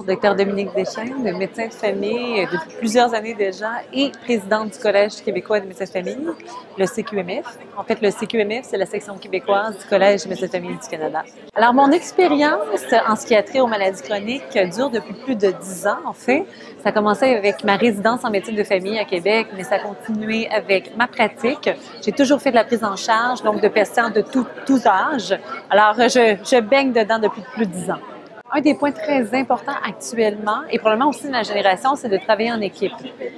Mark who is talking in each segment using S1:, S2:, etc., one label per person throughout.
S1: Docteur Dominique Deschênes, médecin de famille depuis plusieurs années déjà et présidente du Collège québécois des médecins de famille, le CQMF. En fait, le CQMF, c'est la section québécoise du Collège des médecins de famille du Canada. Alors, mon expérience en ce qui a trait aux maladies chroniques dure depuis plus de 10 ans, en fait. Ça a commencé avec ma résidence en médecine de famille à Québec, mais ça a continué avec ma pratique. J'ai toujours fait de la prise en charge, donc de patients de tous âges. Alors, je baigne dedans depuis plus de 10 ans. Un des points très importants actuellement, et probablement aussi de ma génération, c'est de travailler en équipe.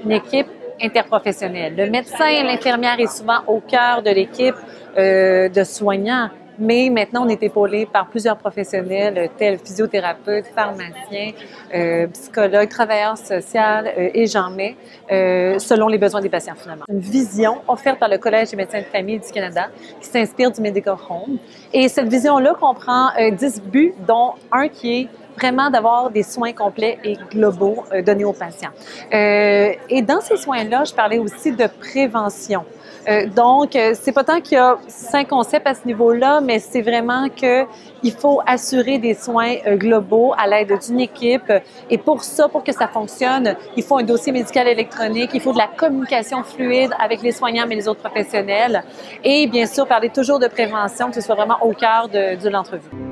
S1: Une équipe interprofessionnelle. Le médecin et l'infirmière est souvent au cœur de l'équipe de soignants, mais maintenant on est épaulé par plusieurs professionnels tels physiothérapeutes, pharmaciens, psychologues, travailleurs sociaux et j'en mets, selon les besoins des patients finalement. Une vision offerte par le Collège des médecins de famille du Canada qui s'inspire du Medical Home. Et cette vision-là comprend 10 buts, dont un qui est vraiment d'avoir des soins complets et globaux donnés aux patients. Et dans ces soins-là, je parlais aussi de prévention. Donc, c'est pas tant qu'il y a 5 concepts à ce niveau-là, mais c'est vraiment qu'il faut assurer des soins globaux à l'aide d'une équipe. Et pour ça, pour que ça fonctionne, il faut un dossier médical électronique, il faut de la communication fluide avec les soignants mais les autres professionnels. Et bien sûr, parler toujours de prévention, que ce soit vraiment au cœur de l'entrevue.